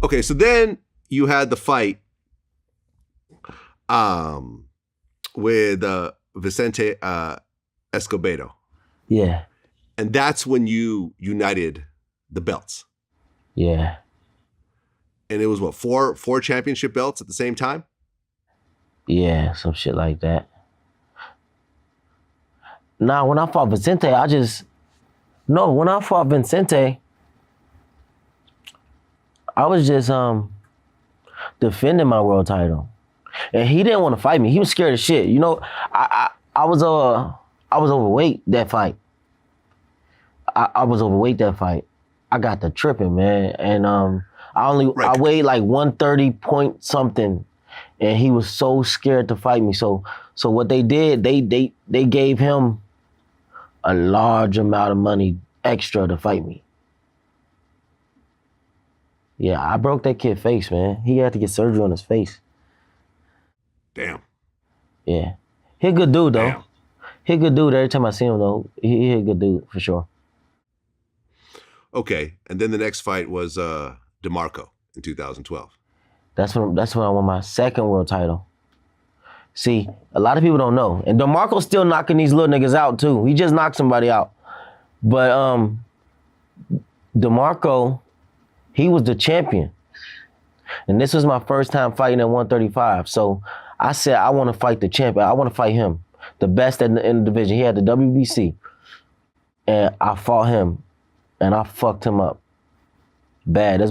Okay, so then you had the fight with Vicente Escobedo. Yeah. And that's when you united the belts. Yeah. And it was what, four championship belts at the same time? Yeah, some shit like that. Nah, when I fought Vicente, when I fought Vicente, I was just defending my world title. And he didn't want to fight me. He was scared as shit. You know, I was overweight that fight. I was overweight that fight. I got the tripping, man. And I weighed like 130 point something. And he was so scared to fight me. So what they did, they gave him a large amount of money extra to fight me. Yeah, I broke that kid's face, man. He had to get surgery on his face. Damn. Yeah. He a good dude, though. Damn. He a good dude. Every time I see him, though, he a good dude, for sure. Okay, and then the next fight was DeMarco in 2012. That's when I won my second world title. See, a lot of people don't know. And DeMarco's still knocking these little niggas out, too. He just knocked somebody out. But DeMarco, he was the champion. And this was my first time fighting at 135. So I said, I want to fight the champion. I want to fight him, the best in the division. He had the WBC. And I fought him, and I fucked him up bad.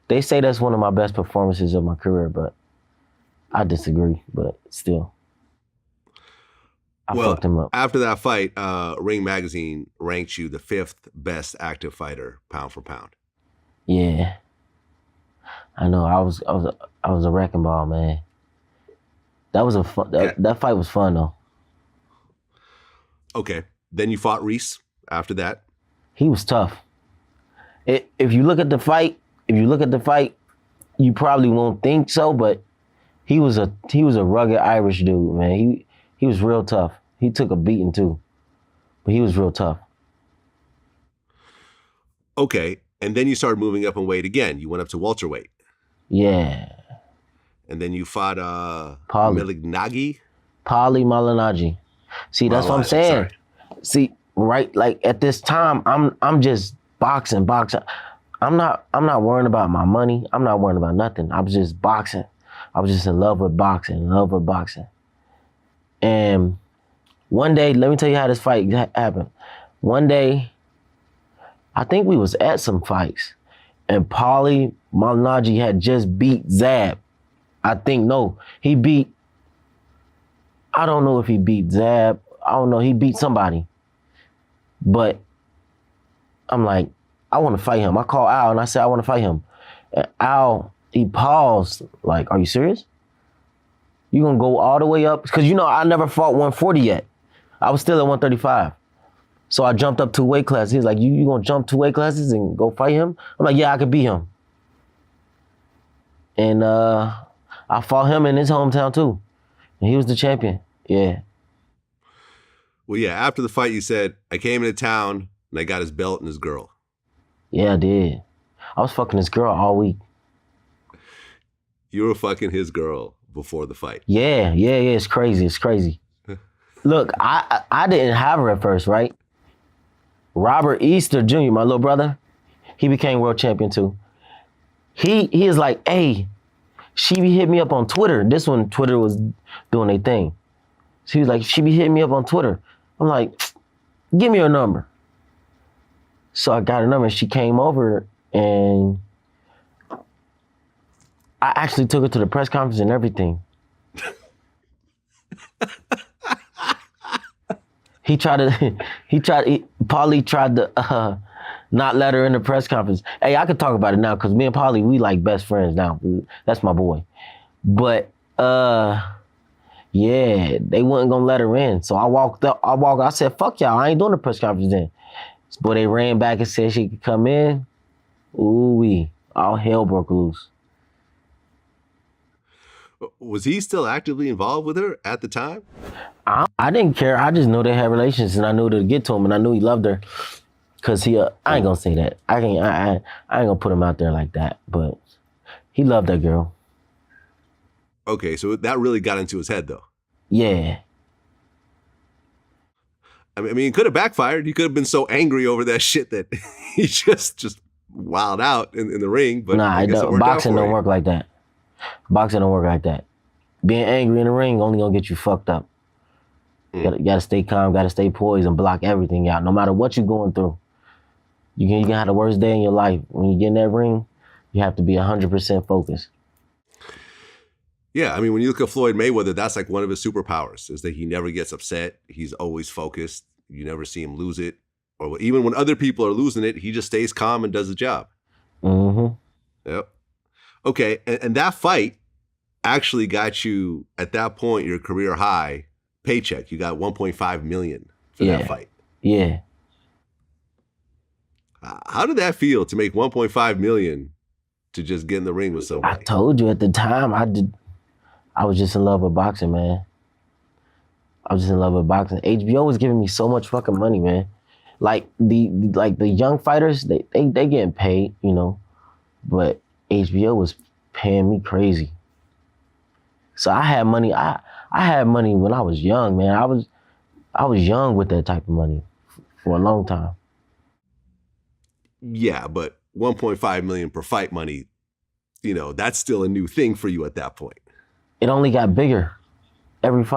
They say that's one of my best performances of my career, but I disagree, but still. I fucked him up. After that fight, Ring Magazine ranked you the 5th best active fighter, pound for pound. Yeah. I know. I was a wrecking ball, man. That was that fight was fun though. Okay. Then you fought Reese after that. He was tough. If you look at the fight, you probably won't think so, but he was a rugged Irish dude, man. He was real tough. He took a beating too, but he was real tough. Okay, and then you started moving up in weight again. You went up to welterweight. Yeah. And then you fought Paulie Malignaggi. See, that's what I'm saying. Sorry. See, right, like at this time, I'm just boxing. I'm not worrying about my money. I'm not worrying about nothing. I was just boxing. I was just in love with boxing, And one day, let me tell you how this fight happened. One day, I think we was at some fights, and Paulie Malignaggi had just beat Zab. I don't know if he beat Zab. I don't know, he beat somebody. But I'm like, I want to fight him. I called Al and I said, I want to fight him. And Al, he paused, like, are you serious? You gonna go all the way up? Because you know, I never fought 140 yet. I was still at 135. So I jumped up 2 weight classes. He was like, you gonna jump 2 weight classes and go fight him? I'm like, yeah, I could beat him. And I fought him in his hometown too. And he was the champion, yeah. Well, yeah, after the fight, you said, I came into town and I got his belt and his girl. Yeah, I did. I was fucking his girl all week. You were fucking his girl before the fight. Yeah, it's crazy. Look, I didn't have her at first, right? Robert Easter Jr., my little brother, he became world champion too. He is like, hey, she be hitting me up on Twitter. This one, Twitter was doing their thing. So he was like, she be hitting me up on Twitter. I'm like, give me her number. So I got her number and she came over and I actually took her to the press conference and everything. Paulie tried to not let her in the press conference. Hey, I could talk about it now because me and Paulie, we like best friends now. That's my boy. But yeah, they wasn't gonna let her in. So I said, fuck y'all, I ain't doing the press conference then. But they ran back and said she could come in. Ooh-wee, all hell broke loose. Was he still actively involved with her at the time? I didn't care. I just knew they had relations and I knew to get to him and I knew he loved her. Cause I ain't gonna say that. I ain't gonna put him out there like that, but He loved that girl. Okay, so that really got into his head, though. Yeah. I mean, it could have backfired. He could have been so angry over that shit that he just wilded out in the ring. But nah, boxing don't work like that. Boxing don't work like that. Being angry in the ring only gonna get you fucked up. You gotta stay calm, gotta stay poised, and block everything out, no matter what you're going through. You can have the worst day in your life. When you get in that ring, you have to be 100% focused. Yeah, I mean, when you look at Floyd Mayweather, that's like one of his superpowers, is that he never gets upset. He's always focused. You never see him lose it. Or even when other people are losing it, he just stays calm and does the job. Mm-hmm. Yep. Okay, and that fight actually got you, at that point, your career high paycheck. You got $1.5 million for that fight. Yeah. How did that feel to make $1.5 million to just get in the ring with somebody? I told you at the time, I was just in love with boxing, man. I was just in love with boxing. HBO was giving me so much fucking money, man. Like the young fighters, they getting paid, you know, but HBO was paying me crazy. So I had money. I had money when I was young, man. I was young with that type of money for a long time. Yeah, but $1.5 million per fight money, you know, that's still a new thing for you at that point. It only got bigger every fight.